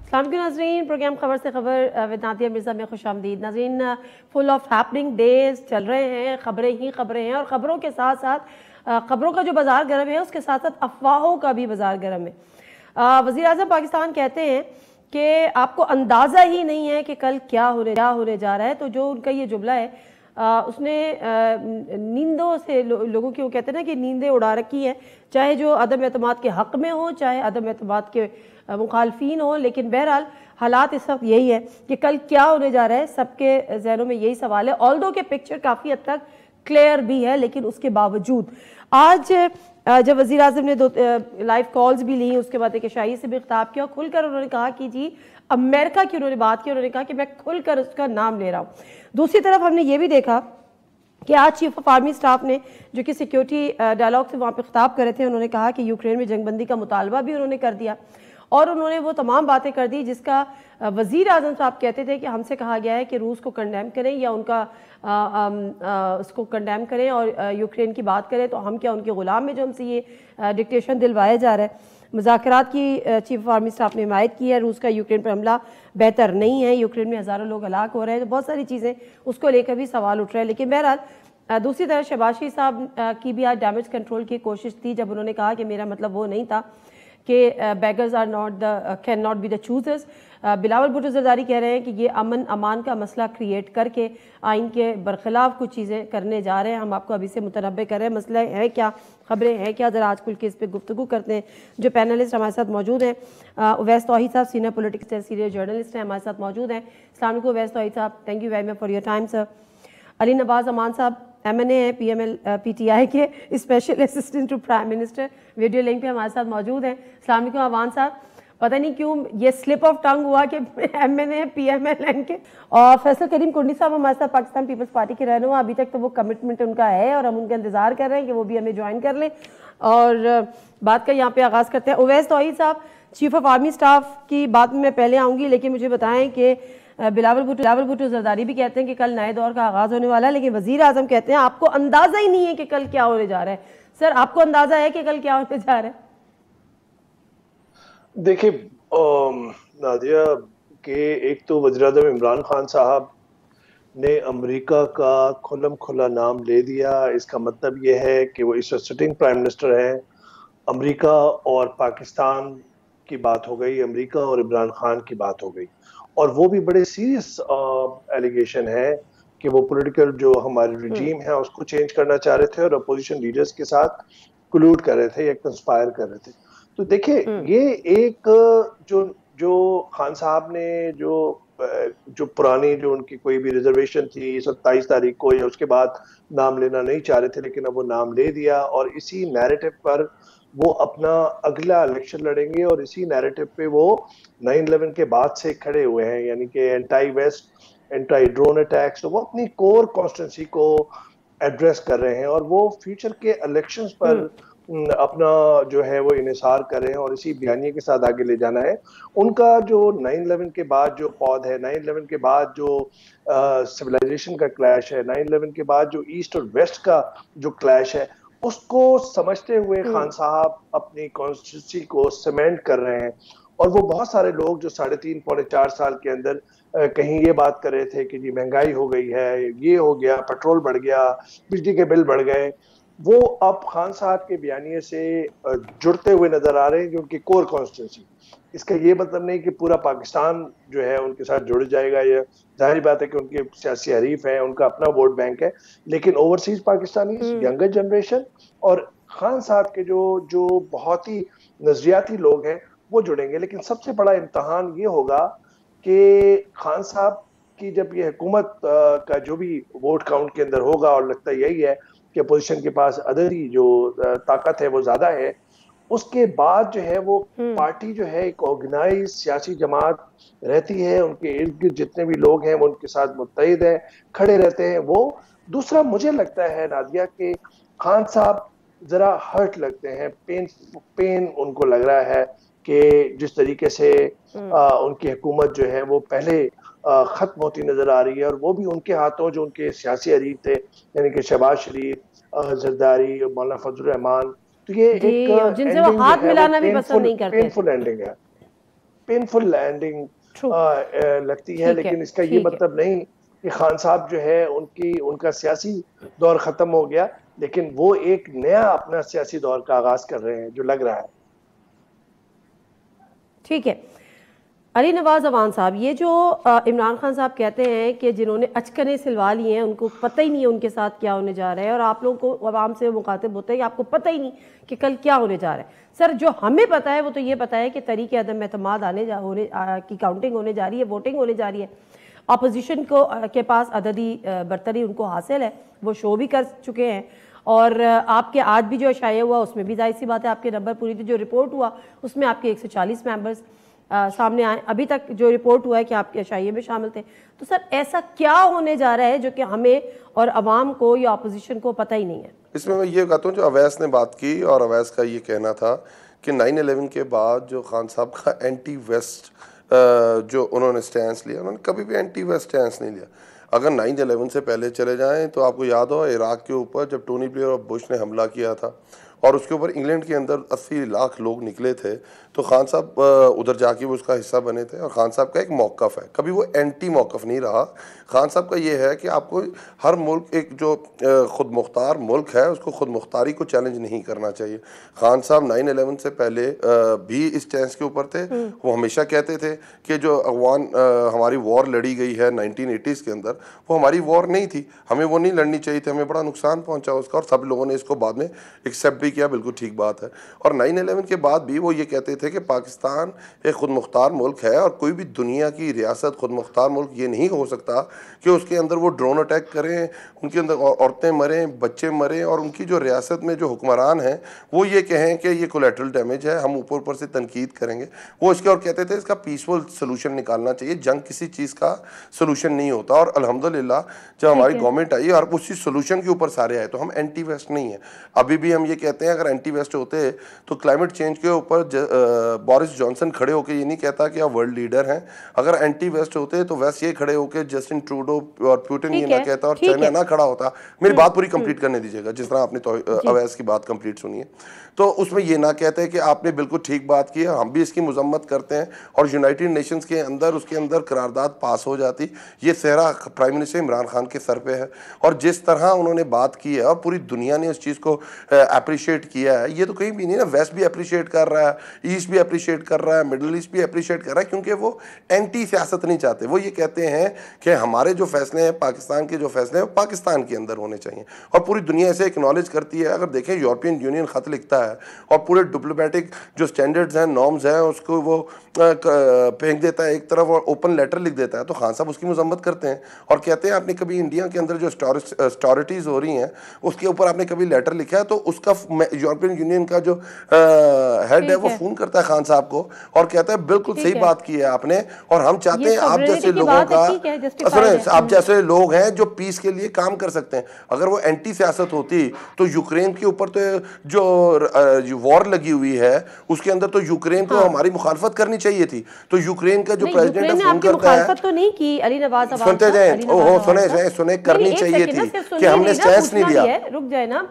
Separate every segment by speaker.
Speaker 1: अस्सलाम नाज़रीन, प्रोग्राम खबर से खबर विद नादिया मिर्ज़ा में खुशामदीद। नाज़रीन, फुल ऑफ हैपनिंग डेज चल रहे हैं, खबरें ही खबरें हैं और ख़बरों के साथ साथ खबरों का जो बाज़ार गर्म है उसके साथ साथ अफवाहों का भी बाज़ार गर्म है। वज़ीर आज़म पाकिस्तान कहते हैं कि आपको अंदाज़ा ही नहीं है कि कल क्या होने जा रहा है। तो जो उनका ये जुमला है उसने नींदों से लोगों की, वो कहते हैं ना कि नींदें उड़ा रखी हैं, चाहे जो अदम एतमाद के हक़ में हो, चाहे अदम एतमाद के मुखालफीन हो। लेकिन बहरहाल हालात इस वक्त यही है कि कल क्या होने जा रहा है, सबके जहनों में यही सवाल है। ऑल्दो के पिक्चर काफ़ी हद तक क्लियर भी है, लेकिन उसके बावजूद आज जब वज़ीर आज़म ने 2 लाइव कॉल्स भी ली, उसके बाद एक शाही से भी खिताब किया, खुलकर उन्होंने कहा कि जी अमेरिका की उन्होंने बात की, उन्होंने कहा कि मैं खुलकर उसका नाम ले रहा हूँ। दूसरी तरफ हमने ये भी देखा कि आज चीफ ऑफ आर्मी स्टाफ ने, जो कि सिक्योरिटी डायलॉग से वहाँ पे खिताब कर रहे थे, उन्होंने कहा कि यूक्रेन में जंगबंदी का मुतालबा भी उन्होंने कर दिया और उन्होंने वो तमाम बातें कर दी जिसका वज़ीर आज़म साहब कहते थे कि हमसे कहा गया है कि रूस को कंडेम करें या उनका उसको कंडेम करें और यूक्रेन की बात करें, तो हम क्या उनके ग़ुलाम में जो हमसे ये डिक्टेशन दिलवाया जा रहा है। मुज़ाकरात की चीफ ऑफ आर्मी स्टाफ ने हिमायत की है। रूस का यूक्रेन पर हमला बेहतर नहीं है, यूक्रेन में हज़ारों लोग हलाक हो रहे हैं, तो बहुत सारी चीज़ें उसको लेकर भी सवाल उठ रहे हैं। लेकिन बहरहाल दूसरी तरफ शहबाज शरीफ साहब की भी आज डैमेज कंट्रोल की कोशिश थी, जब उन्होंने कहा कि मेरा मतलब वो नहीं था कि beggars are not can not be the choosers. Bilawal Bhutto Zardari कह रहे हैं कि ये अमन अमान का मसला क्रिएट करके आइन के बरखिलाफ कुछ चीज़ें करने जा रहे हैं। हम आपको अभी से मुतनब्बे कर रहे हैं, मसला है क्या, खबरें हैं क्या, ज़रा आज खुल के इस पर गुफ्तगू करते हैं। जो पैनलिस्ट हमारे साथ मौजूद हैं, उवैस तौहीद साहब senior politics and senior journalist हैं, हमारे साथ मौजूद हैं। अस्सलाम वालेकुम उवैस तौहीद साहब, thank you very much for your time sir. Ali Nawaz Aman साहब MNA है, PML-PTI के special assistant to prime minister, video link पे हमारे साथ मौजूद हैं। अस्सलाम वालेकुम अमान साहब, पता नहीं क्यों ये स्लिप ऑफ टंग हुआ कि MNA PMLN के। और फैसल करीम कुंडी साहब हमारे साथ पाकिस्तान पीपल्स पार्टी के रहनुमा, अभी तक तो वो कमिटमेंट उनका है और हम उनका इंतजार कर रहे हैं कि वो भी हमें ज्वाइन कर लें। और बात का यहाँ पे आगाज़ करते हैं। उवैस तौहीद साहब, चीफ ऑफ आर्मी स्टाफ की बात में मैं पहले आऊँगी, लेकिन मुझे बताएं कि बिलावल भुट्टो ज़रदारी भी कहते हैं कि कल नए दौर का आगाज़ होने वाला है, लेकिन वज़ीर आज़म कहते हैं आपको अंदाज़ा ही नहीं है कि कल क्या होने जा रहा है। सर, आपको अंदाज़ा है कि कल क्या होने जा रहा है?
Speaker 2: देखिए नादिया के एक तो वज़ीर आज़म इमरान खान साहब ने अमेरिका का खुल्लम खुला नाम ले दिया। इसका मतलब ये है कि वो इस वक्त सिटिंग प्राइम मिनिस्टर हैं। अमेरिका और पाकिस्तान की बात हो गई, अमेरिका और इमरान खान की बात हो गई, और वो भी बड़े सीरियस एलिगेशन है कि वो पॉलिटिकल जो हमारी रिजीम है उसको चेंज करना चाह रहे थे और अपोजिशन लीडर्स के साथ कोलूड कर रहे थे या कंस्पायर कर रहे थे। तो देखिए, ये एक जो खान साहब ने जो पुरानी जो उनकी कोई भी रिजर्वेशन थी 27 तारीख को या उसके बाद नाम लेना नहीं चाह रहे थे, लेकिन अब वो नाम ले दिया और इसी नैरेटिव पर वो अपना अगला इलेक्शन लड़ेंगे और इसी नैरेटिव पे वो 9/11 के बाद से खड़े हुए हैं, यानी कि anti West, anti drone attacks. तो वो अपनी कोर कॉन्स्टिट्यूंसी को एड्रेस कर रहे हैं और वो फ्यूचर के इलेक्शंस पर अपना जो है वो इन्हिसार कर रहे हैं और इसी बयानिए के साथ आगे ले जाना है। उनका जो 9/11 के बाद जो पौध है, 9/11 के बाद जो सिविलाइजेशन का क्लैश है, 9/11 के बाद जो ईस्ट और वेस्ट का जो क्लैश है, उसको समझते हुए खान साहब अपनी कॉन्स्टिट्यूंसी को सीमेंट कर रहे हैं। और वो बहुत सारे लोग जो 3.5 पौने 4 साल के अंदर कहीं ये बात कर रहे थे कि जी महंगाई हो गई है, ये हो गया, पेट्रोल बढ़ गया, बिजली के बिल बढ़ गए, वो अब खान साहब के बयानिए से जुड़ते हुए नजर आ रहे हैं जो उनकी कोर कॉन्स्टिट्यूंसी। इसका ये मतलब नहीं कि पूरा पाकिस्तान जो है उनके साथ जुड़ जाएगा, ये जाहिर बात है कि उनके सियासी हरीफ हैं, उनका अपना वोट बैंक है, लेकिन ओवरसीज पाकिस्तानी, यंगर जनरेशन और खान साहब के जो बहुत ही नजरियाती लोग हैं वो जुड़ेंगे। लेकिन सबसे बड़ा इम्तहान ये होगा कि खान साहब की जब ये हुकूमत का जो भी वोट काउंट के अंदर होगा, और लगता यही है कि अपोजिशन के पास अदरी जो ताकत है वो ज्यादा है, उसके बाद जो है वो पार्टी जो है एक ऑर्गेनाइज सियासी जमात रहती है, उनके इर्द गिर्द जितने भी लोग हैं वो उनके साथ मुत्तहिद हैं, खड़े रहते हैं। वो दूसरा मुझे लगता है नादिया के खान साहब जरा हर्ट लगते हैं, पेन उनको लग रहा है कि जिस तरीके से उनकी हुकूमत जो है वो पहले खत्म होती नजर आ रही है, और वो भी उनके हाथों जो उनके सियासी हरीफ थे, यानी कि शहबाज शरीफ, जरदारी, मौलाना फजल रहमान। तो ये एक
Speaker 1: जिनसे वो हाथ मिलाना भी पसंद नहीं करते,
Speaker 2: पेनफुल एंडिंग है। पेनफुल लैंडिंग लगती है, लेकिन इसका ये
Speaker 1: ठीक है।
Speaker 2: मतलब नहीं कि खान साहब जो है उनका सियासी दौर खत्म हो गया, लेकिन वो एक नया अपना सियासी दौर का आगाज कर रहे हैं जो लग रहा है।
Speaker 1: ठीक है। अली नवाज अवान साहब, ये जो इमरान खान साहब कहते हैं कि जिन्होंने अचकने सिलवा लिए हैं उनको पता ही नहीं है उनके साथ क्या होने जा रहा है, और आप लोगों को आवाम से मुखातिब होते हैं कि आपको पता ही नहीं कि कल क्या होने जा रहा है। सर, जो हमें पता है वो तो ये पता है कि तरीके अदम एतमाद की काउंटिंग होने जा रही है, वोटिंग होने जा रही है। अपोजिशन के पास अददी बरतरी उनको हासिल है, वो शो भी कर चुके हैं, और आपके आज भी जो शाया हुआ उसमें भी जाहिर सी बात है आपके नंबर पूरी थी। जो रिपोर्ट हुआ उसमें आपके 140 मेंबर्स सामने आए। अभी तक जो रिपोर्ट हुआ है कि आपके शाये में शामिल थे। तो सर, ऐसा क्या होने जा रहा है जो कि हमें और अवाम को या अपोजिशन को पता ही नहीं है?
Speaker 3: इसमें मैं ये कहता हूँ, जो अवैस ने बात की और अवैस का ये कहना था कि 9/11 के बाद जो खान साहब का एंटी वेस्ट जो उन्होंने स्टैंस लिया, उन्होंने कभी भी एंटी वेस्ट स्टैंस नहीं लिया। अगर 9/11 से पहले चले जाएं तो आपको याद हो इराक के ऊपर जब टोनी ब्लेयर और बुश ने हमला किया था और उसके ऊपर इंग्लैंड के अंदर 80 लाख लोग निकले थे, तो खान साहब उधर जाके वो उसका हिस्सा बने थे। और खान साहब का एक मौक़िफ़ है, कभी वो एंटी मौक़िफ़ नहीं रहा। खान साहब का ये है कि आपको हर मुल्क, एक जो ख़ुद मुख्तार मुल्क है, उसको ख़ुद मुख्तारी को चैलेंज नहीं करना चाहिए। खान साहब 9/11 से पहले भी इस स्टैंस के ऊपर थे। वो हमेशा कहते थे कि जो अफगान हमारी वॉर लड़ी गई है 1980s के अंदर, वो हमारी वॉर नहीं थी, हमें वो नहीं लड़नी चाहिए थी, हमें बड़ा नुकसान पहुँचा उसका, और सब लोगों ने इसको बाद में एक्सेप्ट भी किया, बिल्कुल ठीक बात है। और 9/11 के बाद भी वो ये कहते थे कि पाकिस्तान एक खुद मुख्तार मुल्क है और कोई भी दुनिया की रियासत खुद मुख्तार मुल्क ये नहीं हो सकता कि उसके अंदर वो ड्रोन अटैक करें, उनके अंदर औरतें मरें, बच्चे मरें, और उनकी जो रियासत में जो हुक्मरान हैं वो ये कहें कि ये कोलैटरल डैमेज है, हम ऊपर से तनकीद करेंगे। वो इसके और कहते थे इसका पीसफुल सोल्यूशन निकालना चाहिए, जंग किसी चीज़ का सोल्यूशन नहीं होता। और अल्हम्दुलिल्लाह जब हमारी गवर्नमेंट आई और उसी सोल्यूशन के ऊपर सारे आए, तो हम एंटी वेस्ट नहीं है। अभी भी हम ये कहते हैं अगर एंटी वेस्ट होते तो क्लाइमेट चेंज के ऊपर बोरिस जॉनसन खड़े होकर ये नहीं कहता कि आप वर्ल्ड लीडर हैं। अगर एंटी वेस्ट होते तो वेस्ट ये खड़े होकर जस्टिन ट्रूडो और पुतिन ये ना कहता और चाइना ना खड़ा होता। मेरी बात पूरी कंप्लीट करने दीजिएगा, जिस तरह आपने अवैस की बात कंप्लीट सुनी है, तो उसमें ये ना कहते हैं कि आपने बिल्कुल ठीक बात की है, हम भी इसकी मजम्मत करते हैं, और यूनाइटेड नेशंस के अंदर उसके अंदर करारदाद पास हो जाती। ये सेहरा प्राइम मिनिस्टर इमरान खान के सर पे है, और जिस तरह उन्होंने बात की है और पूरी दुनिया ने उस चीज़ को अप्रिशिएट किया है, ये तो कहीं भी नहीं ना, वेस्ट भी अप्रिशिएट कर रहा है, ईस्ट भी अप्रिशिएट कर रहा है, मिडल ईस्ट भी अप्रिशिएट कर रहा है, क्योंकि वो एंटी सियासत नहीं चाहते। वो ये कहते हैं कि हमारे जो फैसले हैं, पाकिस्तान के जो फैसले हैं, वो पाकिस्तान के अंदर होने चाहिए, और पूरी दुनिया इसे एक्नॉलेज करती है। अगर देखें यूरोपियन यूनियन खत लिखता है और पूरे डिप्लोमेटिक जो स्टैंडर्ड्स हैं, नॉर्म्स हैं, उसको वो फेंक देता है एक तरफ और ओपन लेटर लिख देता है, तो खान साहब उसकी मजम्मत करते हैं और कहते हैं आपने कभी इंडिया के अंदर जो स्टोरिटीज हो रही हैं उसके ऊपर आपने कभी लेटर लिखा है? तो उसका यूरोपियन यूनियन का जो हेड है वो फोन करता है खान साहब को और कहता है बिल्कुल सही बात की है आपने, और हम चाहते हैं आप जैसे लोगों का, आप जैसे लोग हैं जो पीस के लिए काम कर सकते हैं। अगर वो एंटी सियासत होती तो यूक्रेन के ऊपर तो जो वॉर लगी हुई है उसके अंदर तो यूक्रेन को हमारी मुखालफत करनी चाहिए थी। तो यूक्रेन का जो प्रेसिडेंट फोन करता है,
Speaker 1: तो नहीं की अली नवाज,
Speaker 3: सुनते जाए, सुने करनी चाहिए थी कि हमने स्टैंस नहीं लिया।
Speaker 1: रुक जाए ना,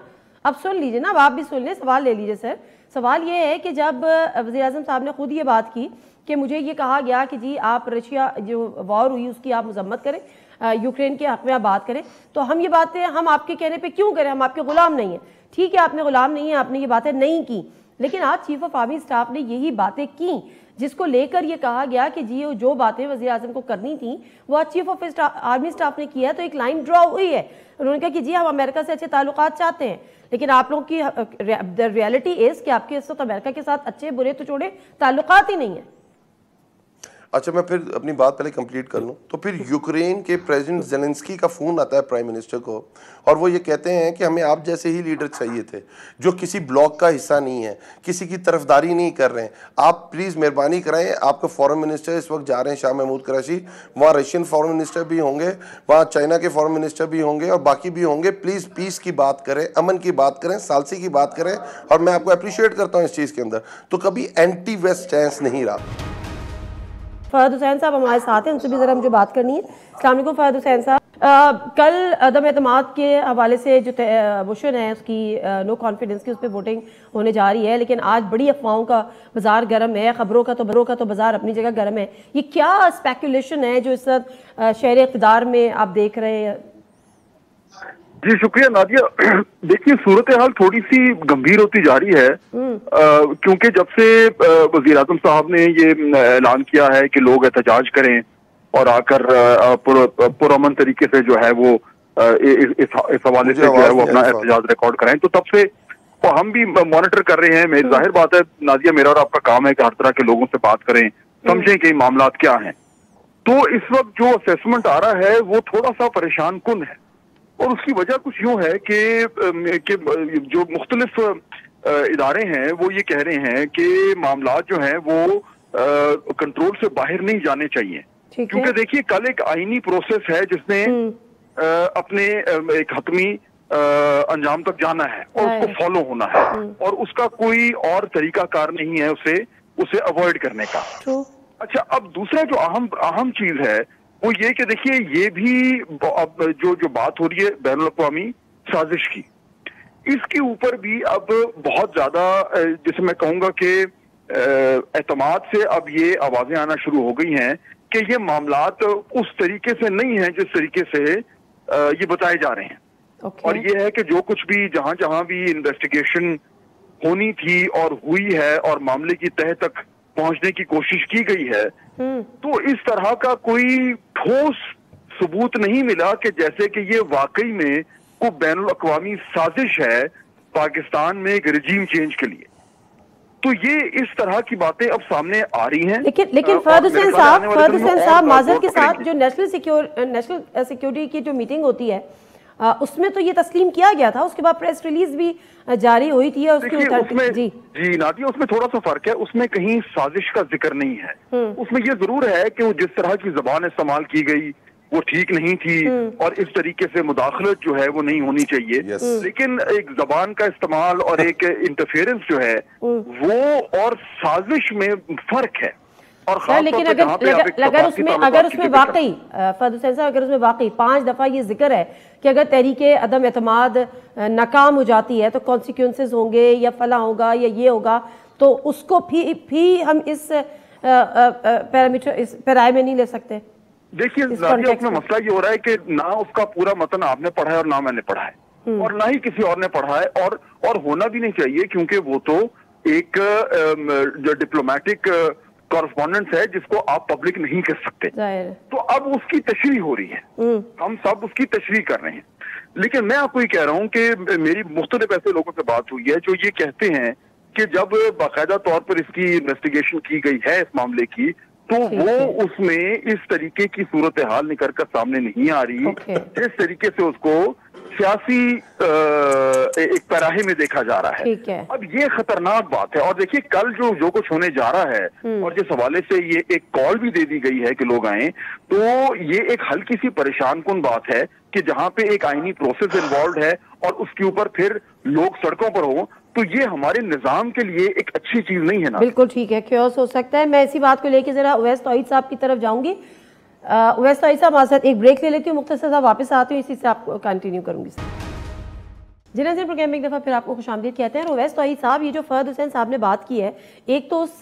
Speaker 1: अब सुन लीजिए ना, अब आप भी सुन ले, सवाल ले लीजिए सर। सवाल ये है कि जब वज़ीर आज़म साहब ने खुद ये बात की कि मुझे ये कहा गया कि जी आप रशिया जो वॉर हुई उसकी आप मजम्मत करें, यूक्रेन के हक में आप बात करें, तो हम ये बातें हम आपके कहने पे क्यों करें, हम आपके गुलाम नहीं हैं। ठीक है, आपने गुलाम नहीं है, आपने ये बातें नहीं की, लेकिन आज चीफ ऑफ आर्मी स्टाफ ने यही बातें की जिसको लेकर ये कहा गया कि जी जो बातें वज़ीर आज़म को करनी थी वो आज चीफ ऑफ आर्मी स्टाफ ने किया, तो एक लाइन ड्रॉ हुई है। उन्होंने कहा कि जी हम अमेरिका से अच्छे ताल्लुकात चाहते हैं, लेकिन आप लोगों की रियलिटी इज कि आपके इस वक्त अमेरिका के साथ अच्छे बुरे तो छोड़े ताल्लुकात ही नहीं है।
Speaker 3: अच्छा, मैं फिर अपनी बात पहले कंप्लीट कर लूँ। तो फिर यूक्रेन के प्रेसिडेंट ज़ेलेंस्की का फ़ोन आता है प्राइम मिनिस्टर को और वो ये कहते हैं कि हमें आप जैसे ही लीडर चाहिए थे जो किसी ब्लॉक का हिस्सा नहीं है, किसी की तरफदारी नहीं कर रहे हैं। आप प्लीज़ मेहरबानी कराएं, आपके फॉरेन मिनिस्टर इस वक्त जा रहे हैं शाह महमूद कराची, वहाँ रशियन फॉरेन मिनिस्टर भी होंगे, वहाँ चाइना के फॉरेन मिनिस्टर भी होंगे और बाकी भी होंगे। प्लीज़ पीस की बात करें, अमन की बात करें, सालसी की बात करें, और मैं आपको अप्रिशिएट करता हूँ इस चीज़ के अंदर। तो कभी एंटी वेस्ट स्टैंस नहीं रहा।
Speaker 1: फहद हुसैन साहब हमारे साथ हैं, उनसे भी ज़रा मुझे बात करनी है। अस्सलाम वालेकुम फहद हुसैन साहब। कल अदम एतमाद के हवाले से जो मोशन है उसकी नो कॉन्फिडेंस की, उस पर वोटिंग होने जा रही है, लेकिन आज बड़ी अफवाहों का बाजार गर्म है, खबरों का तो बाजार अपनी जगह गर्म है। ये क्या स्पेकुलेशन है जो इस वक्त शहर इक़्तिदार में आप देख रहे हैं?
Speaker 4: जी शुक्रिया नादिया। देखिए सूरत हाल थोड़ी सी गंभीर होती जा रही है, क्योंकि जब से वज़ीर आज़म साहब ने ये ऐलान किया है कि लोग एहतजाज करें और आकर पुरअमन तरीके से जो है वो इस हवाले से जो है वो अपना एहतजाज रिकॉर्ड कराएं, तो तब से तो हम भी मॉनिटर कर रहे हैं। मेरी जाहिर बात है नादिया, मेरा और आपका काम है कि हर तरह के लोगों से बात करें, समझें कि मामला क्या हैं। तो इस वक्त जो असेसमेंट आ रहा है वो थोड़ा सा परेशान कुन है, और उसकी वजह कुछ यूं है कि जो मुख्तलिफ इदारे हैं वो ये कह रहे हैं कि मामला जो है वो कंट्रोल से बाहर नहीं जाने चाहिए, क्योंकि देखिए कल एक आईनी प्रोसेस है जिसने अपने एक हतमी अंजाम तक जाना है और उसको फॉलो होना है, और उसका कोई और तरीकाकार नहीं है उसे अवॉइड करने का। अच्छा, अब दूसरा जो अहम चीज है वो ये कि देखिए ये भी अब जो बात हो रही है बैनुल अक़वामी साजिश की, इसके ऊपर भी अब बहुत ज्यादा जिसे मैं कहूंगा कि एतमाद से अब ये आवाजें आना शुरू हो गई हैं कि ये मामलात उस तरीके से नहीं है जिस तरीके से ये बताए जा रहे हैं। और ये है कि जो कुछ भी जहां जहां भी इन्वेस्टिगेशन होनी थी और हुई है और मामले की तह तक पहुंचने की कोशिश की गई है, तो इस तरह का कोई ठोस सबूत नहीं मिला कि जैसे कि ये वाकई में कोई बैनुल अक़वामी साजिश है पाकिस्तान में एक रिजीम चेंज के लिए। तो ये इस तरह की बातें अब सामने आ रही हैं।
Speaker 1: लेकिन फहद हुसैन साहब माजरत के साथ जो नेशनल सिक्योरिटी की जो मीटिंग होती है उसमें तो ये तस्लीम किया गया था, उसके बाद प्रेस रिलीज भी जारी हुई थी और उसमें जी
Speaker 4: नादिया उसमें थोड़ा सा फर्क है, उसमें कहीं साजिश का जिक्र नहीं है। उसमें ये जरूर है कि जिस तरह की जबान इस्तेमाल की गई वो ठीक नहीं थी और इस तरीके से मुदाखलत जो है वो नहीं होनी चाहिए, लेकिन एक जबान का इस्तेमाल और एक इंटरफेरेंस जो है वो और साजिश में फर्क है। और
Speaker 1: लेकिन अगर उसमें वाकई फहद हुसैन साहब, अगर उसमें वाकई 5 दफा ये जिक्र है कि अगर तहरीके अदम एतमाद नाकाम हो जाती है तो कॉन्सिक्वेंसेस होंगे या फला होगा या ये होगा, तो उसको भी हम इस पैरामीटर इस पैराए में नहीं ले सकते।
Speaker 4: देखिए उसमें मसला ये हो रहा है कि ना उसका पूरा मतन आपने पढ़ा है और ना मैंने पढ़ा है और ना ही किसी और ने पढ़ा है, और होना भी नहीं चाहिए, क्योंकि वो तो एक जो डिप्लोमेटिक कॉरेस्पॉन्डेंस है जिसको आप पब्लिक नहीं कर सकते। तो अब उसकी तशरीह हो रही है, हम सब उसकी तशरीह कर रहे हैं। लेकिन मैं आपको ये कह रहा हूं कि मेरी मुख्तलिफ ऐसे लोगों से बात हुई है जो ये कहते हैं कि जब बाकायदा तौर पर इसकी इन्वेस्टिगेशन की गई है इस मामले की, तो वो उसमें इस तरीके की सूरत हाल निकल कर सामने नहीं आ रही जिस तरीके से उसको सियासी एक पैराहे में देखा जा रहा है। अब ये खतरनाक बात है। और देखिए कल जो कुछ होने जा रहा है और जिस हवाले से ये एक कॉल भी दे दी गई है कि लोग आए, तो ये एक हल्की सी परेशान कुन बात है कि जहां पे एक आईनी प्रोसेस इन्वॉल्व है और उसके ऊपर फिर लोग सड़कों पर हो, तो ये हमारे निजाम के लिए एक अच्छी चीज नहीं है ना।
Speaker 1: बिल्कुल ठीक है, क्योस हो सकता है। मैं इसी बात को लेकर जरा उवैस तौहीद साहब की तरफ जाऊंगी। उवैस तौहीद साहब हमारे साथ एक ब्रेक ले लेती हूँ, मुख्तसर साहब वापस आती हूँ, इसी से आपको कंटिन्यू करूंगी। जी नाज़रीन, प्रोग्राम में एक दफ़ा फिर आपको खुशामदीद कहते हैं। उवैस तौहीद साहब, ये जो फहद हुसैन साहब ने बात की है, एक तो उस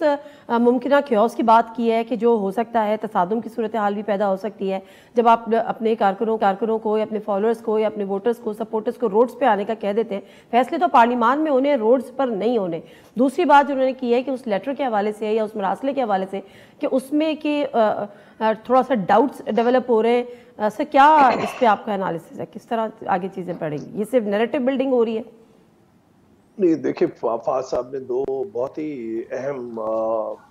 Speaker 1: मुमकिन ख्योस की बात की है कि जो हो सकता है तसादुम की सूरत हाल भी पैदा हो सकती है जब आप अपने कारकुनों को या अपने फॉलोअर्स को या अपने वोटर्स को, सपोर्टर्स को रोड्स पे आने का कह देते हैं। फैसले तो पार्लिमान में होने, रोड्स पर नहीं होने। दूसरी बात जो उन्होंने की है कि उस लेटर के हवाले से या उस मरासले के हवाले से कि उसमें कि थोड़ा सा डाउट्स डेवलप हो रहे हैं। सर क्या इस पर आपका एनालिसिस है, किस तरह आगे चीज़ें बढ़ेंगी? ये सिर्फ नैरेटिव बिल्डिंग हो रही है?
Speaker 2: नहीं, देखिए फहद साहब ने 2 बहुत ही अहम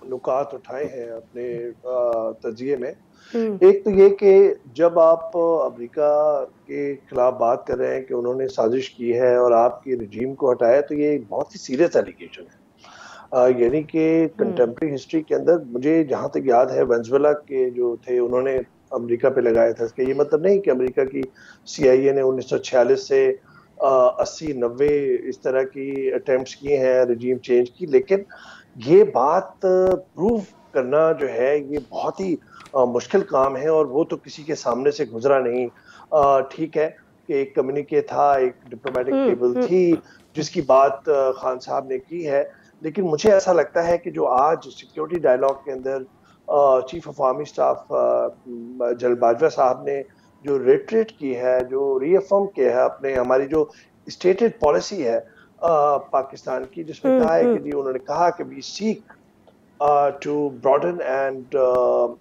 Speaker 2: नुकात उठाए हैं अपने तजिए में। एक तो ये कि जब आप अमेरिका के खिलाफ बात कर रहे हैं कि उन्होंने साजिश की है और आपकी रजीम को हटाया, तो ये बहुत ही सीरियस एलिगेशन है। यानी कि कंटेम्प्रेरी हिस्ट्री के अंदर मुझे जहाँ तक याद है वेनेजुएला के जो थे उन्होंने अमेरिका पे लगाया था। इसका ये मतलब नहीं कि अमेरिका की CIA ने 1946 से 80-90 इस तरह की अटेम्प्ट्स किए हैं रजीम चेंज की, लेकिन ये बात प्रूव करना जो है ये बहुत ही मुश्किल काम है और वो तो किसी के सामने से गुजरा नहीं। ठीक है कि एक कम्युनिके था, एक डिप्लोमेटिक केबल थी जिसकी बात खान साहब ने की है, लेकिन मुझे ऐसा लगता है कि जो आज सिक्योरिटी डायलॉग के अंदर chief of army staff general Bajwa साहब ने जो रेटरेट की है, जो रीअफर्म किया है अपने हमारी जो स्टेटेड पॉलिसी है पाकिस्तान की, जिसमें कहा है कि उन्होंने कहा कि we seek to broaden and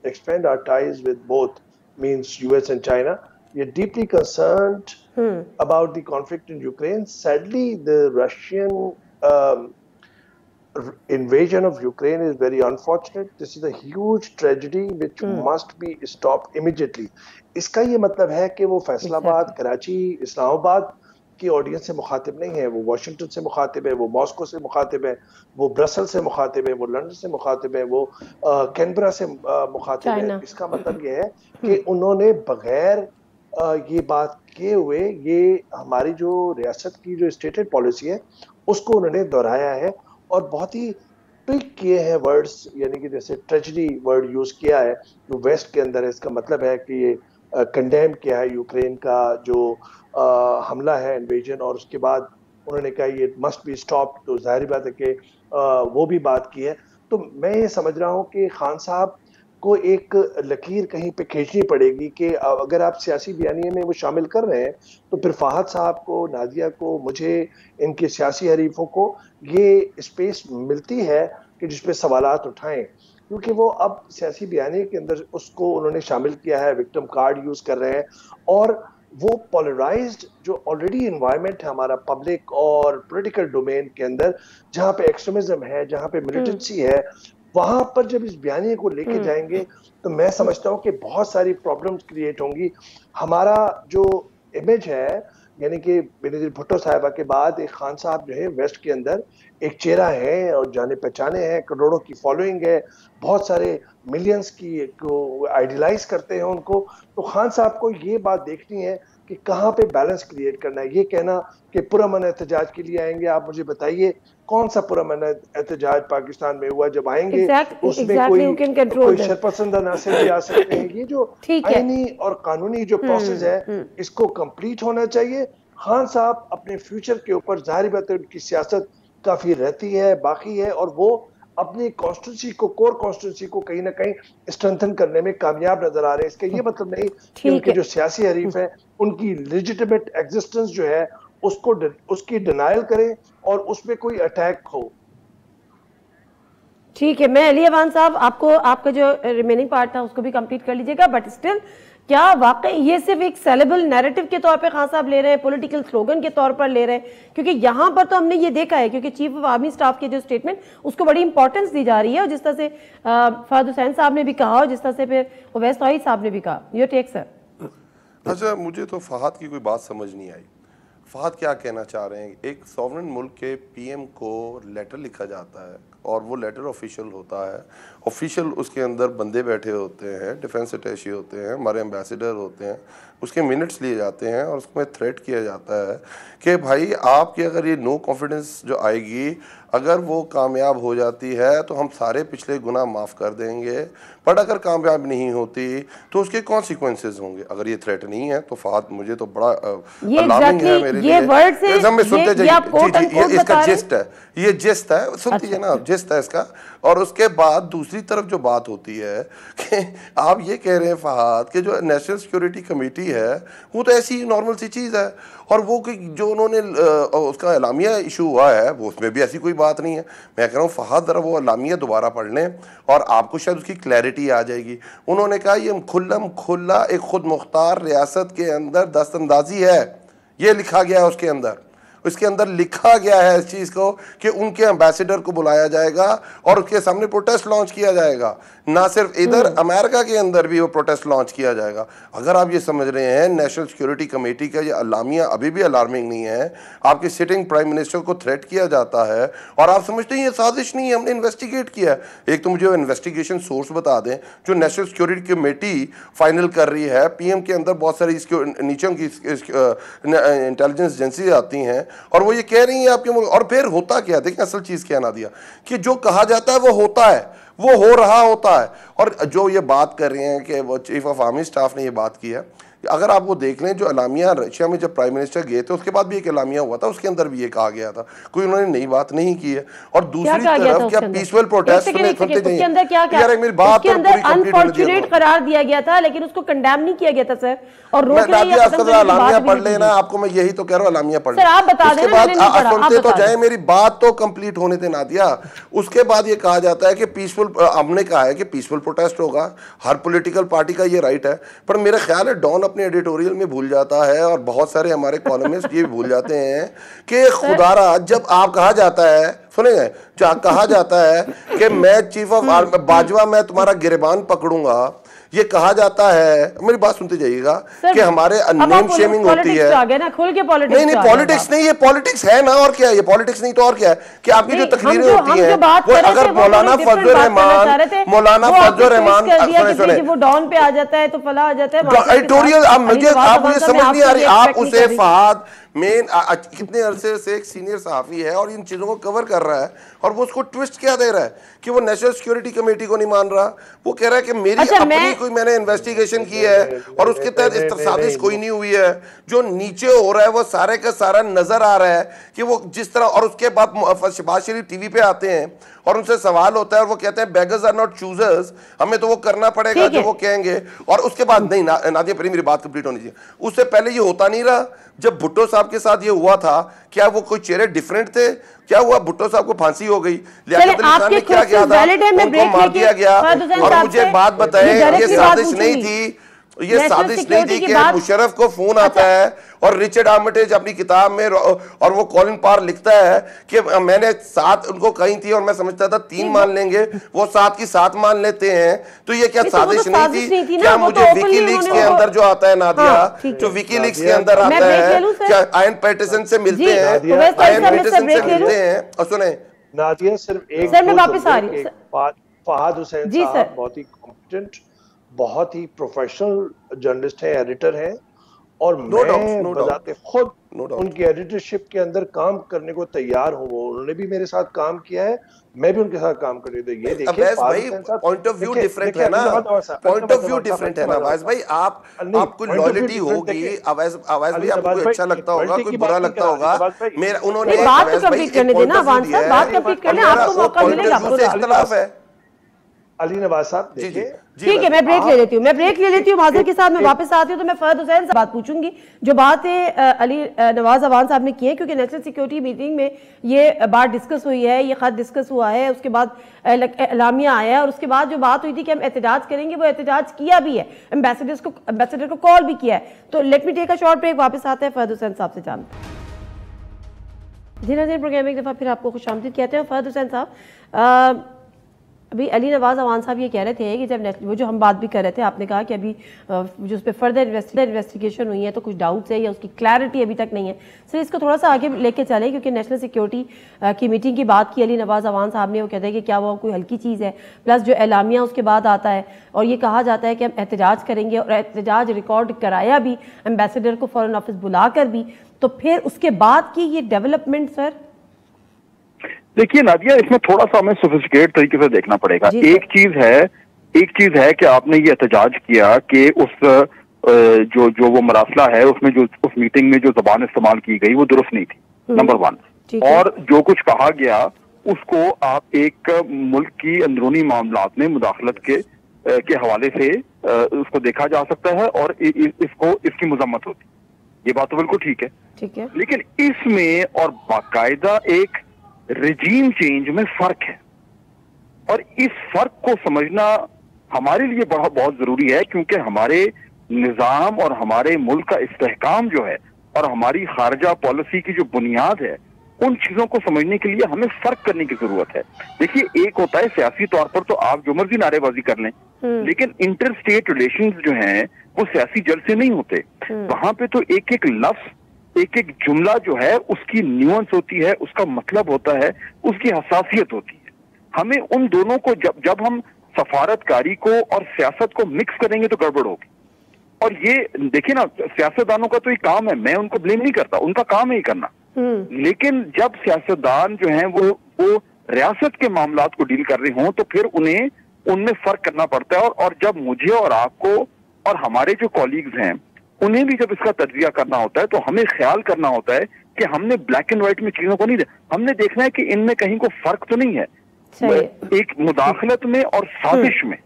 Speaker 2: expand our ties with both, means US and China. We are deeply concerned about the conflict in Ukraine. Sadly, the Russian invasion of Ukraine is very unfortunate. This is a huge tragedy which must be stopped immediately. इसका ये मतलब है कि वो फैसलाबाद, कराची, इस्लामाबाद की audience से मुखातिब नहीं है, वो वाशिंगटन से मुखातिब है, वो मॉस्को से मुखातिब है, वो ब्रसल से मुखातिब है, वो लंदन से मुखातिब है, वो कैनबरा से मुखातिब है। इसका मतलब ये है कि उन्होंने बगैर ये बात किए हुए ये हमारी जो रियासत की जो स्टेटेड पॉलिसी है उसको उन्होंने दोहराया है और बहुत ही पिक किए हैं वर्ड्स, यानी कि जैसे ट्रेजेडी वर्ड यूज किया है जो वेस्ट के अंदर है। इसका मतलब है कि ये कंडेम किया है यूक्रेन का जो हमला है, इन्वेजन, और उसके बाद उन्होंने कहा ये मस्ट बी स्टॉप। तो जाहिर बात है कि वो भी बात की है। तो मैं ये समझ रहा हूँ कि खान साहब को एक लकीर कहीं पे खींचनी पड़ेगी कि अगर आप सियासी बयानिए में वो शामिल कर रहे हैं तो फिर फहद साहब को, नादिया को, मुझे, इनके सियासी हरीफों को ये स्पेस मिलती है कि जिस पे सवालात उठाएं, क्योंकि वो अब सियासी बयानी के अंदर उसको उन्होंने शामिल किया है, विक्टिम कार्ड यूज कर रहे हैं और वो पोलराइज्ड जो ऑलरेडी एनवायरनमेंट है हमारा पब्लिक और पॉलिटिकल डोमेन के अंदर, जहाँ पे एक्सट्रीमिज्म है, जहाँ पे मिलिटेंसी है, वहां पर जब इस बयानी को लेके जाएंगे तो मैं समझता हूँ कि बहुत सारी प्रॉब्लम्स क्रिएट होंगी। हमारा जो इमेज है, यानी कि बेनजीर भुट्टो साहिबा के बाद एक खान साहब जो है वेस्ट के अंदर एक चेहरा है और जाने पहचाने हैं, करोड़ों की फॉलोइंग है, बहुत सारे मिलियंस की को आइडियलाइज करते हैं उनको। तो खान साहब को ये बात देखनी है कि कहाँ पे बैलेंस क्रिएट करना है। ये कहना कि पुरअमन एहतजाज के लिए आएंगे, आप मुझे बताइए कौन सा पुरअमन एहतजाज पाकिस्तान में हुआ? जब आएंगे उसमें कोई शरपसंद अनासर भी आ सकते हैं। ये जो आईनी और कानूनी जो प्रोसेस है इसको कंप्लीट होना चाहिए। खान साहब अपने फ्यूचर के ऊपर जाहिर बात है उनकी सियासत काफी रहती है, बाकी है, और वो अपनी कॉन्स्टिट्यूंसी को, कोर कॉन्स्टिट्यूंसी को कहीं ना कहीं स्ट्रेंथन करने में कामयाब नजर आ रहे हैं। इसका ये मतलब नहीं कि उनके जो सियासी हरीफ है उनकी लेजिटिमेट एग्जिस्टेंस जो है उसकी डिनायल करें और उसमें कोई अटैक हो।
Speaker 1: ठीक है, मैं अली अवान साहब आपको आपका जो रिमेनिंग पार्ट था उसको भी कंप्लीट कर लीजिएगा, बट स्टिल क्या वाकई ये सिर्फ एक सेलेबल नैरेटिव के तौर पे खान साहब ले रहे हैं, पॉलिटिकल स्लोगन के तौर पर ले रहे हैं? क्योंकि यहाँ पर तो हमने ये देखा है, क्योंकि चीफ ऑफ आर्मी स्टाफ के जो स्टेटमेंट उसको बड़ी इंपॉर्टेंस दी जा रही है, और जिस तरह से फहद हुसैन साहब ने भी कहा और जिस तरह से फिर ओवैस तौहीद साहब ने भी कहा। Your take sir.
Speaker 3: अच्छा, मुझे तो फहद की कोई बात समझ नहीं आई। फहद क्या कहना चाह रहे हैं? एक सॉवरेन मुल्क के पीएम को लेटर लिखा जाता है और वो लेटर ऑफिशियल होता है। ऑफिशियल उसके अंदर बंदे बैठे होते हैं, डिफेंस अटैची होते हैं, हमारे एम्बेसडर होते हैं, उसके मिनट्स लिए जाते हैं और उसमें थ्रेट किया जाता है कि भाई आपकी अगर ये नो कॉन्फिडेंस जो आएगी, अगर वो कामयाब हो जाती है तो हम सारे पिछले गुनाह माफ़ कर देंगे, बट अगर कामयाब नहीं होती तो उसके कॉन्सिक्वेंसेज होंगे। अगर ये थ्रेट नहीं है तो फहद मुझे तो बड़ा अलार्मिंग है मेरे लिए। सुनते जाइए, इसका जिस्ट है, ये जिस्ट है, सुनती है ना, जिस्ट है इसका। और उसके बाद दूसरी तरफ जो बात होती है कि आप ये कह रहे हैं फहद कि जो नेशनल सिक्योरिटी कमेटी है वो तो ऐसी नॉर्मल सी चीज़ है, और वो जो उन्होंने उसका एलामिया इशू हुआ है वो उसमें भी ऐसी कोई बात नहीं है। मैं कह रहा हूँ फहद ज़रा वो एलामिया दोबारा पढ़ लें और आपको शायद उसकी क्लैरिटी आ जाएगी। उन्होंने कहा ये खुल्लम खुल्ला एक खुद मुख्तार रियासत के अंदर दस्तंदाजी है, ये लिखा गया है उसके अंदर। इसके अंदर लिखा गया है इस चीज़ को कि उनके एम्बेसडर को बुलाया जाएगा और उसके सामने प्रोटेस्ट लॉन्च किया जाएगा। ना सिर्फ इधर अमेरिका के अंदर भी वो प्रोटेस्ट लॉन्च किया जाएगा। अगर आप ये समझ रहे हैं नेशनल सिक्योरिटी कमेटी का ये अलामिया अभी भी अलार्मिंग नहीं है, आपके सिटिंग प्राइम मिनिस्टर को थ्रेट किया जाता है और आप समझते हैं ये साजिश नहीं है, हमने इन्वेस्टिगेट किया है। एक तो मुझे इन्वेस्टिगेशन सोर्स बता दें जो नेशनल सिक्योरिटी कमेटी फाइनल कर रही है। पीएम के अंदर बहुत सारी नीचे की इंटेलिजेंस एजेंसी आती हैं और वो ये कह रही है आपके मुल्क। और फिर होता क्या, देखें असल चीज़ क्या ना दिया कि जो कहा जाता है वो होता है, वो हो रहा होता है। और जो ये बात कर रहे हैं कि वो चीफ ऑफ आर्मी स्टाफ ने ये बात की है, अगर आप वो देख लें, जो एलामिया रशिया में जब प्राइम मिनिस्टर गए थे उसके बाद भी एक एलामिया हुआ था, उसके अंदर भी ये कहा गया था, कोई उन्होंने नई बात नहीं की है। और दूसरी तरफ क्या पीसफुल प्रोटेस्ट
Speaker 1: उसके अंदर क्या
Speaker 3: मेरी बात
Speaker 1: उसके अंदर अनफॉर्चुनेट करार दिया गया था, लेकिन उसको कंडेम नहीं किया गया था सर। और
Speaker 3: एलामिया पढ़ लेना, आपको मैं यही तो कह रहा हूँ, एलामिया पढ़
Speaker 1: लेना। आप बता देना,
Speaker 3: सुनते तो जाए, मेरी बात तो कंप्लीट होने थे नादिया। उसके बाद ये कहा जाता है कि पीसफुल, हमने कहा है कि पीसफुल प्रोटेस्ट होगा, हर पॉलिटिकल पार्टी का ये राइट है, पर मेरा ख्याल है डॉन अपने एडिटोरियल में भूल जाता है और बहुत सारे हमारे कॉलमिस्ट ये भूल जाते हैं कि खुदारा जब आप कहा जाता है, सुनेंगे, कहा जाता है कि मैं चीफ ऑफ आर्मी बाजवा, मैं तुम्हारा गिरबान पकड़ूंगा, ये कहा जाता है, मेरी बात सुनते जाइएगा, कि हमारे नेम शेमिंग होती है। नहीं पॉलिटिक्स नहीं, ये पॉलिटिक्स है ना, और क्या है ये पॉलिटिक्स नहीं तो और क्या है, कि आपकी जो तकरीरें होती हैं वो अगर मौलाना फजल रहमान
Speaker 1: सुने वो डॉन पे आ जाता है तो फला आ जाता है
Speaker 3: एडिटोरियल, आप मुझे समझ नहीं आ रही, आप उसे फहद मेन कितने अरसे से एक सीनियर सहाफी है और इन चीज़ों को कवर कर रहा है, और वो उसको ट्विस्ट क्या दे रहा है कि वो नेशनल सिक्योरिटी कमेटी को नहीं मान रहा, वो कह रहा है कि मेरी अपनी कोई मैंने इन्वेस्टिगेशन की है और उसके तहत साजिश कोई नहीं हुई है, जो नीचे हो रहा है वो सारे का सारा नजर आ रहा है कि वो जिस तरह, और उसके बाद शहबाज शरीफ टीवी पे आते हैं और उनसे सवाल होता है और वो कहते हैं बेगर्स आर नॉट चूजर्स, हमें तो वो करना पड़ेगा जो वो कहेंगे, और उसके बाद नहीं नादिया परी मेरी बात कंप्लीट होनी चाहिए, उससे पहले ये होता नहीं रहा। जब भुट्टो साहब के साथ ये हुआ था, क्या वो कोई चेहरे डिफरेंट थे, क्या हुआ भुट्टो साहब को फांसी हो गई, लियाकत अली खान ने क्या किया था, उनको मार दिया गया, और मुझे बात बताएं ये साजिश नहीं थी, ये साजिश नहीं थी कि मुशर्रफ को फोन आता है और रिचर्ड आर्मिटेज अपनी किताब में और वो कॉलिन पार लिखता है कि मैंने 7 उनको कही थी और मैं समझता था 3 मान लेंगे, वो 7 की 7 मान लेते हैं, तो ये क्या साजिश नहीं थी? क्या मुझे विकीलीक्स के अंदर जो आता है नादिया, जो विकीलीक्स के अंदर आता है, क्या आयन पैटरसन से मिलते हैं, आयन पैटरसन से मिलते हैं, और सुने
Speaker 2: नादिया सिर्फ एक फहद हुसैन साहब बहुत ही कॉम्पिटेंट, बहुत ही प्रोफेशनल जर्नलिस्ट है, एडिटर है, और मैं बजाते खुद उनकी एडिटरशिप के अंदर काम करने को तैयार हूँ। उन्होंने भी मेरे साथ काम किया है, मैं भी उनके साथ काम कर रही थी। ये देखिए
Speaker 3: पॉइंट ऑफ व्यू डिफरेंट है ना, पॉइंट ऑफ व्यू डिफरेंट है ना अवैस भाई, आपको लॉयल्टी होगी, अवैस भाई आपको अच्छा लगता होगा, कोई बुरा लगता होगा, मेरा उन्होंने
Speaker 1: बात कंप्लीट करने देना, बात कंप्लीट करने आपको मौका मिलेगा।
Speaker 3: इख्तिलाफ है
Speaker 2: अली नवाज साहब, देखिए
Speaker 1: ठीक है, मैं ब्रेक ले लेती हूँ, माजर के साथ मैं वापस आती हूँ, तो मैं फहद हुसैन से बात पूछूंगी जो बात है अली नवाज अवान साहब ने की है, क्योंकि नेशनल सिक्योरिटी मीटिंग में ये बात डिस्कस हुई है, ये खत डिस्कस हुआ है, उसके बाद एलामिया आया है, और उसके बाद जो बात हुई थी कि हम एहतजाज करेंगे, वो एहतजाज किया भी है, एम्बेसडर को कॉल भी किया है। तो let me take a short break, वापस आते हैं फहद हुसैन साहब से जानते हैं। जी नाज़रीन, प्रोग्राम एक दफ़ा फिर आपको खुशामदीद कहते हैं। फहद हुसैन साहब, अभी अली नवाज अवान साहब ये कह रहे थे कि जब वो जो हम बात भी कर रहे थे, आपने कहा कि अभी जो उस पर फर्दर इन्वेस्टिगेशन हुई है तो कुछ डाउट्स है या उसकी क्लैरिटी अभी तक नहीं है। सर इसको थोड़ा सा आगे लेके चलें, क्योंकि नेशनल सिक्योरिटी की मीटिंग की बात की अली नवाज अवान साहब ने, वो कहते हैं कि क्या वो कोई हल्की चीज़ है, प्लस जो एलामिया उसके बाद आता है और ये कहा जाता है कि हम एहतजाज करेंगे, और एहतजाज रिकॉर्ड कराया भी एम्बेसडर को फॉरेन ऑफिस बुला कर भी, तो फिर उसके बाद की ये डेवलपमेंट सर।
Speaker 4: देखिए नादिया, इसमें थोड़ा सा हमें सोफिस्टिकेट तरीके से देखना पड़ेगा। एक चीज है कि आपने ये एहतजाज किया कि उस जो वो मरासला है उसमें जो उस मीटिंग में जो जबान इस्तेमाल की गई वो दुरुस्त नहीं थी, नंबर 1, और जो कुछ कहा गया उसको आप एक मुल्क की अंदरूनी मामलात में मुदाखलत के हवाले से उसको देखा जा सकता है और इसकी मजम्मत होती, ये बात तो बिल्कुल ठीक है, लेकिन इसमें और बाकायदा एक रिजीम चेंज में फर्क है, और इस फर्क को समझना हमारे लिए बहुत जरूरी है, क्योंकि हमारे निजाम और हमारे मुल्क का इस्तेहकाम जो है और हमारी खारजा पॉलिसी की जो बुनियाद है, उन चीजों को समझने के लिए हमें फर्क करने की जरूरत है। देखिए, एक होता है सियासी तौर पर तो आप जो मर्जी नारेबाजी कर लें, लेकिन इंटर स्टेट रिलेशंस जो हैं वो सियासी जल से नहीं होते, वहां पे तो एक एक लफ्ज, एक एक जुमला जो है उसकी न्यूअंस होती है, उसका मतलब होता है, उसकी हसासियत होती है। हमें उन दोनों को जब हम सफारतकारी को और सियासत को मिक्स करेंगे तो गड़बड़ होगी। और ये देखिए ना, सियासतदानों का तो ये काम है, मैं उनको ब्लेम नहीं करता, उनका काम है ये करना, लेकिन जब सियासतदान जो हैं वो रियासत के मामलात को डील कर रहे हों तो फिर उन्हें उनमें फर्क करना पड़ता है। और जब मुझे और आपको और हमारे जो कॉलीग्स हैं उन्हें भी जब इसका तज्जिया करना होता है तो हमें ख्याल करना होता है कि हमने ब्लैक एंड व्हाइट में चीजों को नहीं देखा, हमने देखना है कि इनमें कहीं को फर्क तो नहीं है। एक मुदाखलत में और साजिश में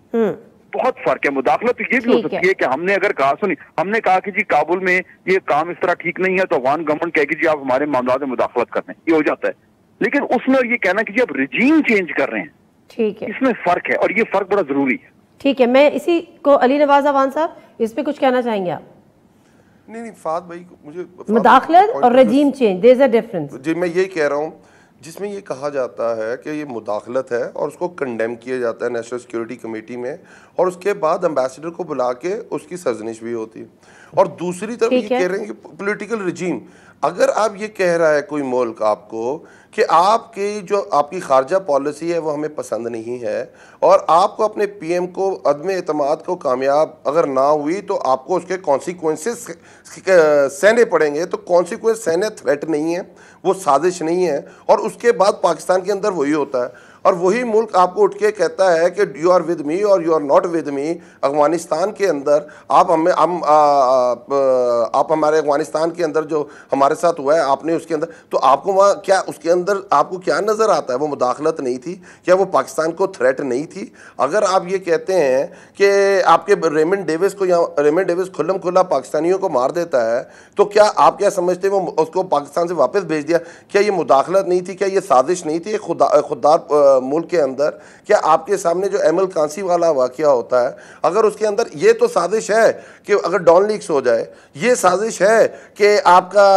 Speaker 4: बहुत फर्क है। मुदाखलत तो ये भी हो सकती है कि हमने अगर कहा, सुनी, हमने कहा कि जी काबुल में ये काम इस तरह ठीक नहीं है, तो अफगान गवर्नमेंट कहेगी जी आप हमारे मामलात में मुदाखलत कर रहे हैं, ये हो जाता है। लेकिन उसमें ये कहना कि जी आप रिजीम चेंज कर रहे हैं, ठीक है, इसमें फर्क है और ये फर्क बड़ा जरूरी है।
Speaker 1: ठीक है, मैं इसी को अली नवाज अवान साहब इस पे कुछ कहना चाहेंगे आप?
Speaker 3: नहीं फाद भाई, मुझे
Speaker 1: मुदाखलत और regime change, there is a difference.
Speaker 3: जी मैं यही कह रहा हूँ, जिसमें ये कहा जाता है कि ये मुदाखलत है और उसको कंडेम किया जाता है नेशनल सिक्योरिटी कमेटी में, और उसके बाद एम्बेसडर को बुला के उसकी सर्जनिश भी होती है। और दूसरी तरफ ये कह रहे हैं कि पॉलिटिकल रिजीम, अगर आप ये कह रहा है कोई मुल्क आपको कि आपकी जो आपकी खारजा पॉलिसी है वो हमें पसंद नहीं है और आपको अपने पीएम को अदम एतमाद को कामयाब अगर ना हुई तो आपको उसके कॉन्सिक्वेंसेस सहने पड़ेंगे, तो कॉन्सिक्वेंस सहने थ्रेट नहीं है, वो साजिश नहीं है। और उसके बाद पाकिस्तान के अंदर वही होता है और वही मुल्क आपको उठ के कहता है कि यू आर विद मी और you are not with me. Afghanistan के अंदर आप हमारे अफगानिस्तान के अंदर जो हमारे साथ हुआ है आपने उसके अंदर, तो आपको वहाँ क्या उसके अंदर आपको क्या नज़र आता है? वो मुदाखलत नहीं थी क्या? वो पाकिस्तान को थ्रेट नहीं थी? अगर आप ये कहते हैं कि आपके रेमंड डेविस को, या रेमंड डेविस खुल्लम खुल्ला पाकिस्तानियों को मार देता है, तो क्या आप क्या समझते वो उसको पाकिस्तान से वापस भेज दिया? क्या ये मुदाखलत नहीं थी? क्या ये साजिश नहीं थी खुददार मुल्क के अंदर? क्या आपके सामने जो एमएल कांसी वाला वाकया होता है, अगर उसके अंदर ये तो साजिश है कि अगर डॉन लीक्स हो जाए, ये साजिश है कि आपका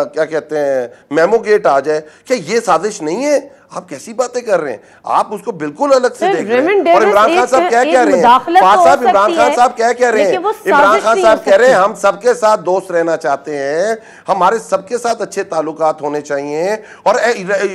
Speaker 3: क्या कहते हैं मेमो गेट आ जाए, क्या ये साजिश नहीं है? आप कैसी बातें कर रहे हैं? आप उसको बिल्कुल अलग से देख रहे हैं। और इमरान खान साहब क्या कह रहे हैं? इमरान खान साहब क्या कह रहे हैं? इमरान खान साहब कह रहे हैं हम सबके साथ दोस्त रहना चाहते हैं, हमारे सबके साथ अच्छे ताल्लुकात होने चाहिए। और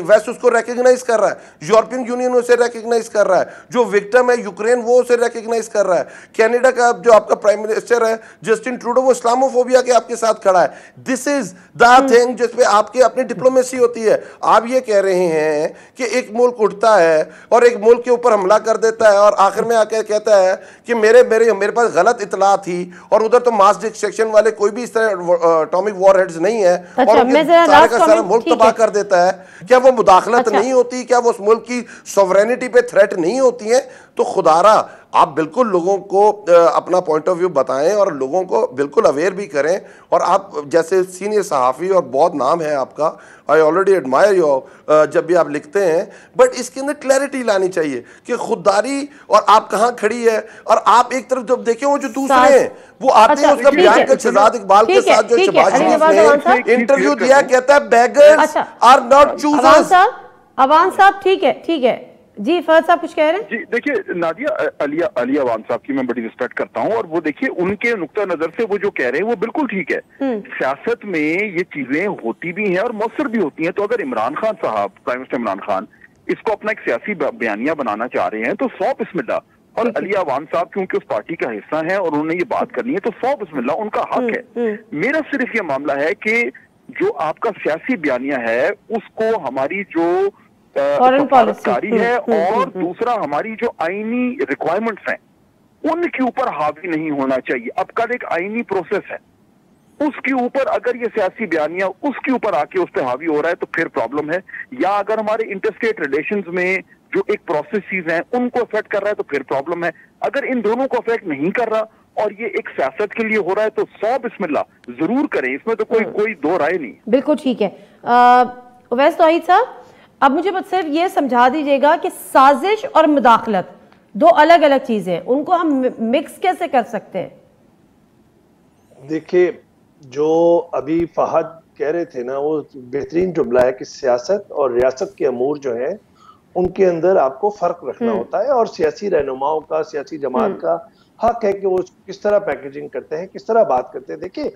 Speaker 3: वेस्ट उसको रिकॉग्नाइज कर रहा है, यूरोपियन यूनियन उसे रिकॉग्नाइज कर रहा है, जो विक्टिम है यूक्रेन वो उसे रिकॉग्नाइज कर रहा है। कनाडा का जो आपका प्राइम मिनिस्टर है जस्टिन ट्रूडो, वो इस्लामोफोबिया के आपके साथ खड़ा है। दिस इज द थिंग जिसपे आपकी अपनी डिप्लोमेसी होती है। आप ये कह रहे हैं कि एक मुल्क उठता है और एक मुल्क के ऊपर हमला कर देता है और आखिर में आकर कहता है कि मेरे पास गलत इतला थी और उधर तो मास डिस्ट्रक्शन वाले कोई भी इस तरह एटॉमिक वॉरहेड्स नहीं है, और सारा का सारा मुल्क तबाह कर देता है। क्या वो मुदाखलत नहीं होती? क्या वो उस मुल्क की सॉवरेनिटी पे थ्रेट नहीं होती है? तो खुदारा आप बिल्कुल लोगों को अपना पॉइंट ऑफ व्यू बताएं और लोगों को बिल्कुल अवेयर भी करें। और आप जैसे सीनियर सहाफ़ी और बहुत नाम है आपका, आई ऑलरेडी एडमायर यू जब भी आप लिखते हैं, बट इसके अंदर क्लैरिटी लानी चाहिए कि खुददारी और आप कहाँ खड़ी है। और आप एक तरफ जब देखें वो जो दूसरे हैं वो आते हैं, उसका बयान का शहजाद इकबाल के साथ जो शहबाज शरीफ ने इंटरव्यू दिया, कहता है beggars are not choosers.
Speaker 1: Awan साहब ठीक है जी, फहद साहब कुछ कह रहे हैं?
Speaker 4: जी देखिए नादिया, अली अवान साहब की मैं बड़ी रिस्पेक्ट करता हूं और वो देखिए उनके नुक्ता नजर से वो जो कह रहे हैं वो बिल्कुल ठीक है। सियासत में ये चीजें होती भी हैं और मौसर भी होती हैं। तो अगर इमरान खान साहब, प्राइम मिनिस्टर इमरान खान, इसको अपना एक सियासी बयानिया बनाना चाह रहे हैं तो 100 बिस्मिल्लाह। और अली अवान साहब क्योंकि उस पार्टी का हिस्सा है और उन्होंने ये बात करनी है तो 100 बिस्मिल्लाह, उनका हक है। मेरा सिर्फ ये मामला है कि जो आपका सियासी बयानिया है उसको हमारी जो
Speaker 1: फॉरेन पॉलिसी
Speaker 4: है और दूसरा हमारी जो आईनी रिक्वायरमेंट्स हैं उनके ऊपर हावी नहीं होना चाहिए। अब कल एक आईनी प्रोसेस है, उसके ऊपर अगर ये सियासी बयानिया उसके ऊपर आके उस पर हावी हो रहा है तो फिर प्रॉब्लम है। या अगर हमारे इंटरस्टेट रिलेशंस में जो एक प्रोसेसेस हैं उनको अफेक्ट कर रहा है तो फिर प्रॉब्लम है। अगर इन दोनों को अफेक्ट नहीं कर रहा और ये एक सियासत के लिए हो रहा है तो 100 बिस्मिल्लाह जरूर करें, इसमें तो कोई दो राय नहीं।
Speaker 1: बिल्कुल ठीक है। उवैस तौहीद साहब, अब मुझे बस सिर्फ ये समझा दीजिएगा कि साजिश और मुदाखलत दो अलग अलग चीजें हैं, उनको हम मिक्स कैसे कर सकते हैं?
Speaker 2: देखिए, जो अभी फहद कह रहे थे ना, वो बेहतरीन जुमला है कि सियासत और रियासत के अमूर जो हैं उनके अंदर आपको फर्क रखना होता है। और सियासी रहनुमाओं का, सियासी जमात का हक है कि वो किस तरह पैकेजिंग करते हैं, किस तरह बात करते हैं। देखिए,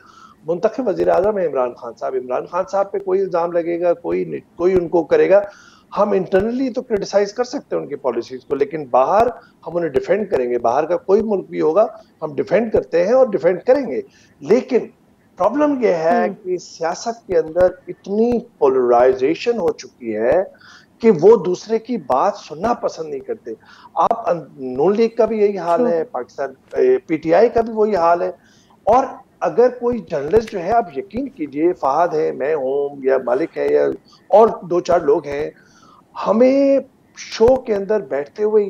Speaker 2: मुंतखब वज़ीर-ए-आज़म है इमरान खान साहब पे कोई इल्ज़ाम लगेगा, कोई उनको करेगा, हम इंटरनली तो क्रिटिसाइज कर सकते हैं उनकी पॉलिसीज को, लेकिन बाहर हम उन्हें डिफेंड करेंगे। बाहर का कोई मुल्क भी होगा हम डिफेंड करते हैं और डिफेंड करेंगे। लेकिन प्रॉब्लम यह है कि सियासत के अंदर इतनी पोलराइजेशन हो चुकी है कि वो दूसरे की बात सुनना पसंद नहीं करते। आप नून लीग का भी यही हाल है, पाकिस्तान पीटीआई का भी वही हाल है। और अगर कोई जर्नलिस्ट जो है, आप यकीन कीजिए, फहद है, मैं हूँ, या मालिक है, या और 2-4 लोग हैं, हमें शो के अंदर बैठते हुए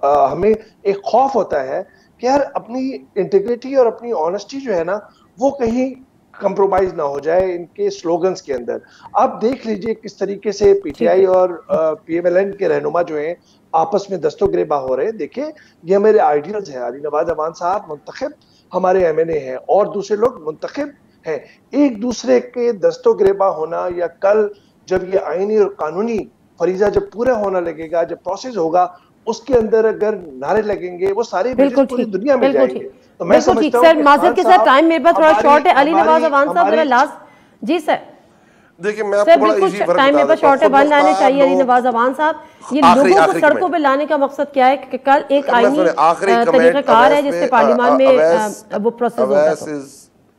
Speaker 2: हमें एक खौफ होता है कि यार अपनी इंटीग्रिटी और अपनी ऑनेस्टी जो है ना, वो कहीं कंप्रोमाइज ना हो जाए इनके स्लोगन्स के अंदर। आप देख लीजिए किस तरीके से पीटीआई और पीएमएलएन के रहनुमा जो हैं आपस में दस्तों-गिरेबां हो रहे हैं। देखिए, ये मेरे आइडियल्स हैं। अली नवाज अमान साहब मुंतखब हमारे एमएनए हैं और दूसरे लोग मुंतखब हैं। एक दूसरे के दस्तों-गिरेबां होना, या कल जब ये आईनी और कानूनी फरीजा जब पूरा होना लगेगा, जब प्रोसेस होगा, उसके अंदर अगर नारे लगेंगे, वो सारे
Speaker 1: बिल्कुल
Speaker 2: पूरी
Speaker 1: ठीक,
Speaker 2: दुनिया में
Speaker 1: बिल्कुल
Speaker 2: जाएंगे।
Speaker 1: ठीक,
Speaker 2: तो मैं
Speaker 1: बिल्कुल ठीक।
Speaker 2: समझता
Speaker 1: सर
Speaker 2: हूँ
Speaker 1: माजर के साथ टाइम मेरे पास थोड़ा शॉर्ट है। अली नवाज अवान साहब जरा लास्ट। जी सर।
Speaker 3: देखिए मैं
Speaker 1: सर
Speaker 3: आपको बड़ा
Speaker 1: बिल्कुल
Speaker 3: इजी फर्क
Speaker 1: टाइम
Speaker 3: बता
Speaker 1: मेरे पास
Speaker 3: देता हूं।
Speaker 1: शॉर्ट है, बन जाने चाहिए। अली
Speaker 3: लोग-
Speaker 1: नवाज अवान साहब, ये
Speaker 3: आखिरी-
Speaker 1: लोगों को
Speaker 3: आखिरी
Speaker 1: सड़कों
Speaker 3: कमेंट।
Speaker 1: पे लाने का मकसद क्या है कि कल एक
Speaker 3: मैं
Speaker 1: आईनी
Speaker 3: सुने, आखिरी कमेंट
Speaker 1: तरीकाकार है
Speaker 3: अवैस
Speaker 1: जिससे
Speaker 3: पे,
Speaker 1: पार्लियामान में वो प्रोसेस होगा।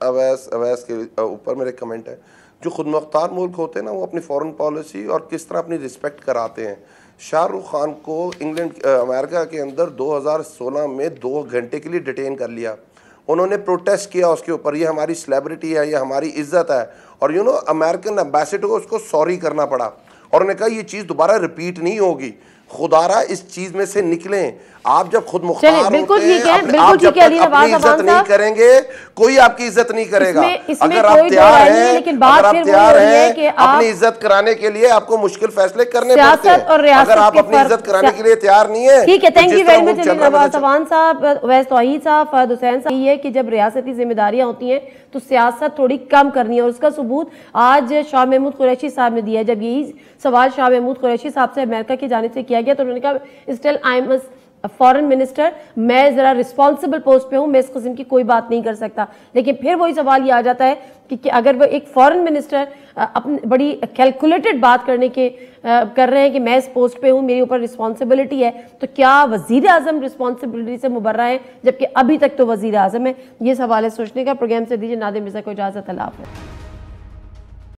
Speaker 3: अवैस के ऊपर मेरे कमेंट है। जो खुद मुख्तार मुल्क होते हैं ना, वो अपनी फॉरेन पॉलिसी और किस तरह अपनी रिस्पेक्ट कराते हैं। शाहरुख खान को इंग्लैंड अमेरिका के अंदर 2016 में 2 घंटे के लिए डिटेन कर लिया। उन्होंने प्रोटेस्ट किया उसके ऊपर, ये हमारी सेलिब्रिटी है, ये हमारी इज्जत है। और अमेरिकन एम्बेसडर को उसको सॉरी करना पड़ा और उन्होंने कहा ये चीज़ दोबारा रिपीट नहीं होगी। खुदारा इस चीज में से निकलें। आप जब खुद मुख्तार होते हैं, आप जब तक अपनी इज्जत नहीं करेंगे, कोई आपकी इज्जत नहीं करेगा। अगर आप तैयार हैं, अगर आप तैयार हैं अपनी इज्जत कराने के लिए, आपको मुश्किल फैसले करने पड़ते हैं। अगर आप अपनी इज्जत कराने के लिए तैयार नहीं है,
Speaker 1: ठीक है। Thank you very much Nawaz Awan साहब, अवैस तौहीद साहब, फहद हुसैन साहब। ये कि जब रियासती जिम्मेदारियां होती हैं तो सियासत थोड़ी कम करनी है, और उसका सबूत आज शाह महमूद कुरैशी साहब ने दिया। जब यही सवाल शाह महमूद कुरैशी साहब से अमेरिका की जानिब से किया गया तो उन्होंने कहा still I am foreign minister, मैं जरा रिस्पॉन्सिबल पोस्ट पे हूं, मैं इस किस्म की कोई बात नहीं कर सकता। लेकिन फिर वही सवाल ये आ जाता है कि अगर वो एक फॉरेन मिनिस्टर अपनी बड़ी कैलकुलेटेड बात कर रहे हैं कि मैं इस पोस्ट पे हूं, मेरे ऊपर रिस्पॉन्सिबिलिटी है, तो क्या वजीर आजम रिस्पॉन्सिबिलिटी से मुबर्रा है, जबकि अभी तक तो वजीर आजम है? ये सवाल है सोचने का। प्रोग्राम से दीजिए नादिर मिर्जा को इजाजत। अल्लाह हाफ़िज़।